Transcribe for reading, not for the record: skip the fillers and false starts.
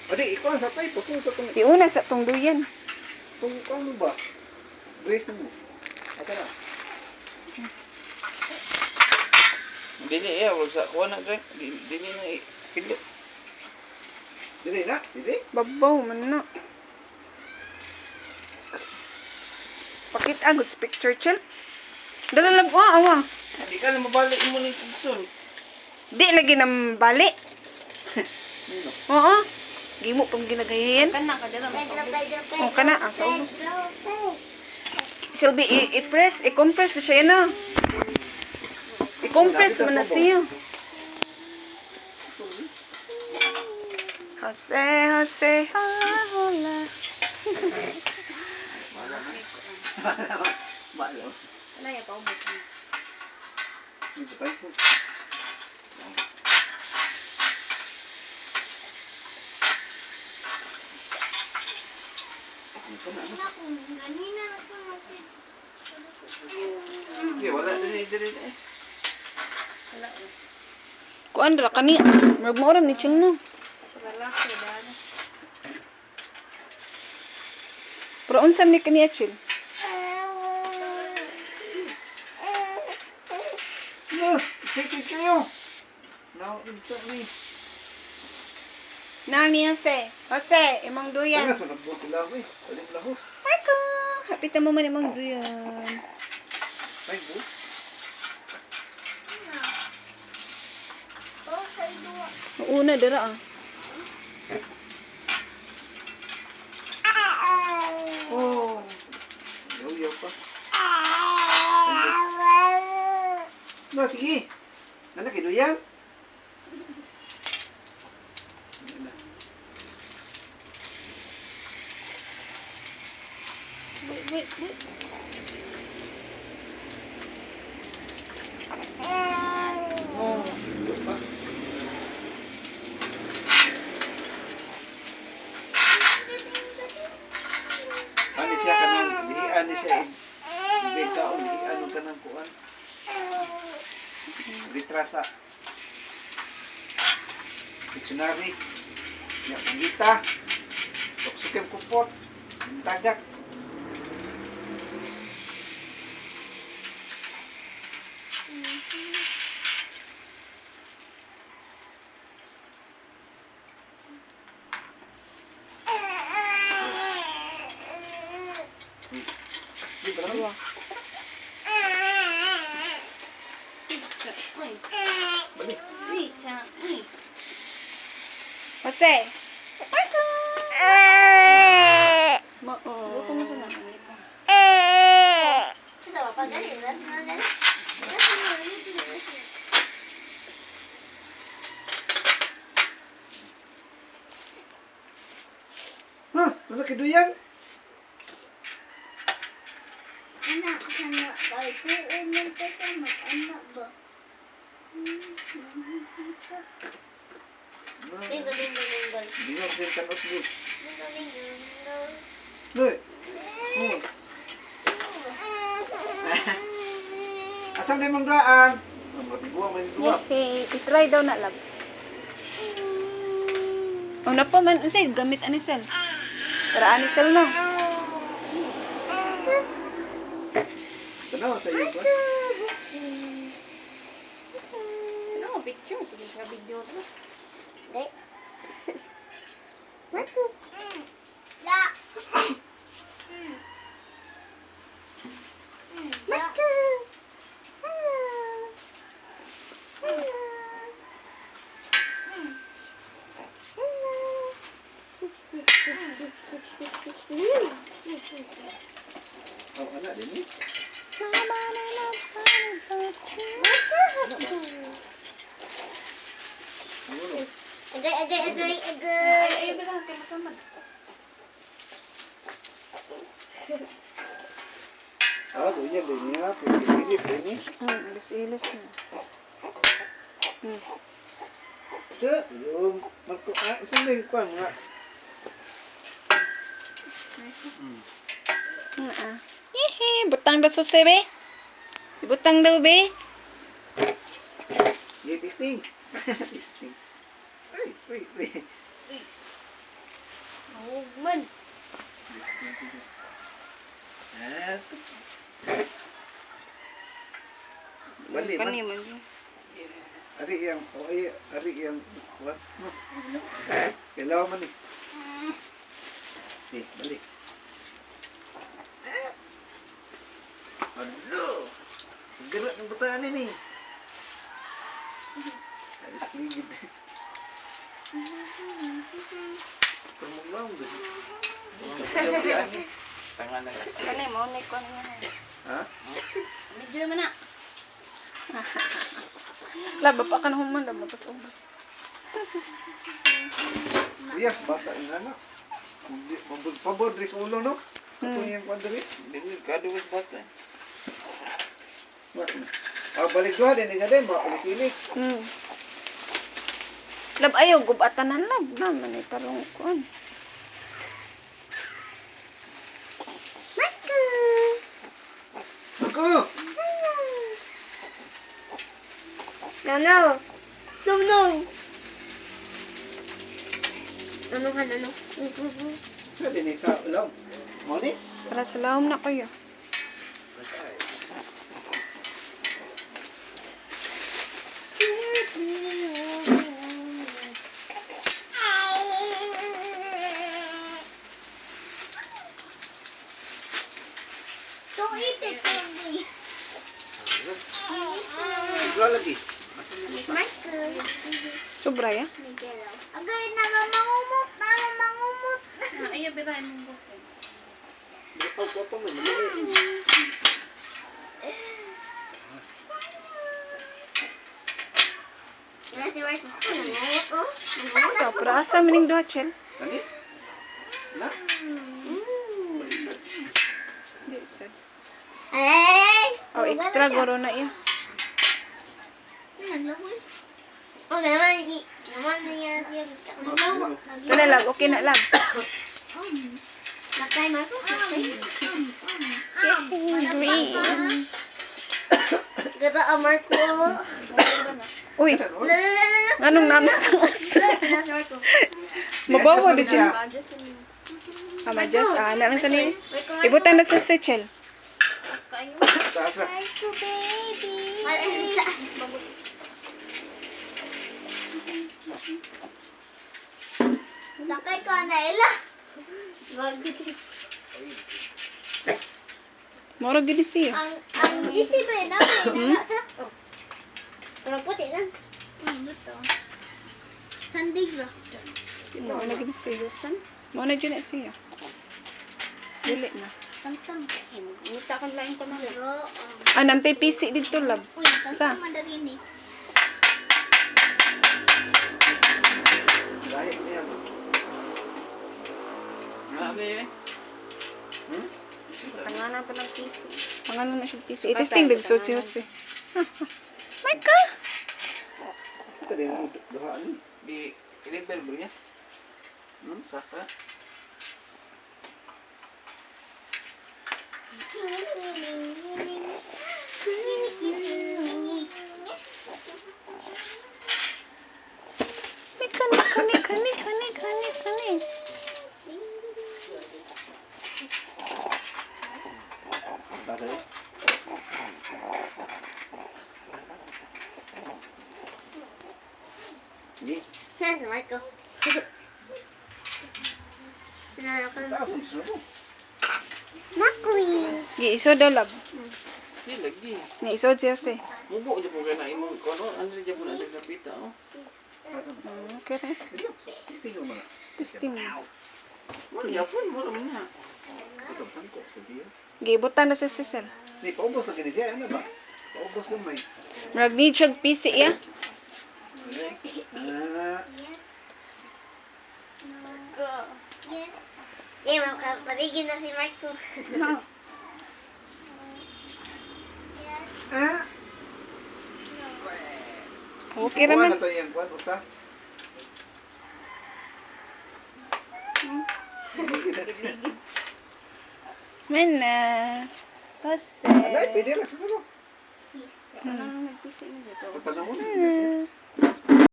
Adi, ikaw ang sapay. Puso sa itong... Iuna sa tong duyan. Itong ano ba? Brace na mo. Ata na. Dili wag sa kuha na dre. Dili na pili. Dili na? Dili? Babaw man na. Pakit agad sa picture, chill. Dala lang ko, awa. Hindi ka na mabalik mo ni Kugson. Di lagi na bali. Nino? Oo. Gimo pang ginagayin. Kana ka dala mo. O kana, asa ubos. Silbi, i-press, i-compress na siya na. I-compress mo na siya. Jose, Jose, hola, hola. Malo. Wala ya pa ubos. Dito tayo po. Okay, wala dili. Wala. Kuan ra kani. Magmoram ni chill no. Lalaki dala. Pero unsan ni kani chill? Sige kayo. Now, ito ni. Nang ni Jose. Jose, imong duyan. Kaya sa nagbuti lang eh. Paling lahos. Marco, hapitan mo man imong duyan. Ay, bu. Una dira ah. Oh. Yaw pa. No, sige. Nana, kinuyan. Oh, ito pa. Ano siya kanang, ano siya, hindi ka, ano ka ng kuan. Litrasa. Dictionary. Gita. Tuksukim kupot. Tagak. Di ba lang? Uy. Balik. Uy, cha. Uy. Jose. Marco. Buto mo sa nanay ko. Sudah apa kali? Ras mana? Hah, mana kiduyan? Anak, anak, baik umur sama anak ba? Linggo, linggo, linggo. Bingot din kan usbud. Linggo, linggo, linggo. Loy. Oh. Asam din mong daan? Ang matiguang man dua. Yay, i-try daw na lab. O na po man, unsay gamit ani sel. Para ani sel no. Tanaw sa iyo ba? Ano mo picture sa video to? Dek. Marco. Ya. Marco. Oh, anak din ni. Ano? Agay, agay, agay, Ay, agay. bilang kay masamad. Ah, doon din niya. Pilipilis din ni. Ilis-ilis na. Ito, yung magko isang din ko nga. Hehe, butang daw susi be. Butang daw be. Ye testing. Testing. Uy. dali man. Kani man. Ari yang, ari yang, what? No. Kailangan man eh. Balik. Aduh! Gerak ng bataan ini. Alis ligid. Pemulong deh. Tangan na. Kani mo ni ko niya. Ha? Medyo man na. Laba pa ka na human, laba pa sa ubos. Yes, bata yung anak. Pabodris ulo, no? Ito yung kwadri. Dili kaduwas bata. Balik doon din, nga din, mga palisilik. Lab ayaw, gubatanan lab. Naman ay tarong kuan. Ako! No. Ano ka, ano? Sa din sa ulam. Mo ni? Para sa lahom na kayo. Don't eat it, Tony. Ikaw lagi. Michael. Sobra ya? Agay, namamangumot. Ayaw bitahin mong buko. Apa mo? Malaki. Si Michael. Nangungot, oh. Ito, pero asa mining duha, Chel? Ani? Na? Di, sad. Ay! Oh, extra goro na iya. Naglahoy. Okay, naman niya siya. Naglahoy. Ito na lang, okay na lang. Nakay, Marco. Nakay. Green. Gara, Marco. Uy, anong namis ng aso? Nasa Marco. Mabawa di siya. Badya sa niyo. Just, na lang sa niyo. Ibutan na sa Chel. As kayo. Taas na. Marco, baby. Sakay ka na, Ella. Wag. Moro gini siya. Ang GC ba yun? Nasa sa? Parang puti na. Buto. Sandigra. Moro na gini siya. Moro na dyan na siya. Dili na. Tantang. Ngita kan lain ko na. Pero, Nantay PC dito, lab. uy, Sa? tantang madagin eh. Dahil niya. Grabe eh. Tanganan pa ng piso. Pangalan na siya PC. Itesting din so si Jose. Micah! Sa din ang duhaan ni. Di i-level bro niya. Saka. Kani. Bakit? Ni, Nasa Marco. taas ang sulo. Makoy. Gi-iso daw, lab. Di lagi. Nga iso si Jose. Mubo aja po kana imo kono ano aja po na kapita oh. Okay na. Tingnan mo na. Testing. Mo ya pun mo na. Ito, sangkop sa siya. Giibutan na sa Cecil. Ni, paubos na ganit yan. Ano ba? Paubos lang may. Mag-need siya PC, ya? Ah, Yes. Eh, makapaligin na si Marco. ah. Okay Kuha naman. na to yung kwan, usa. Mana? Jose. Alay, pwede na siguro. Ano nang nagpiso niyo dito? Patanong mo na. Ah.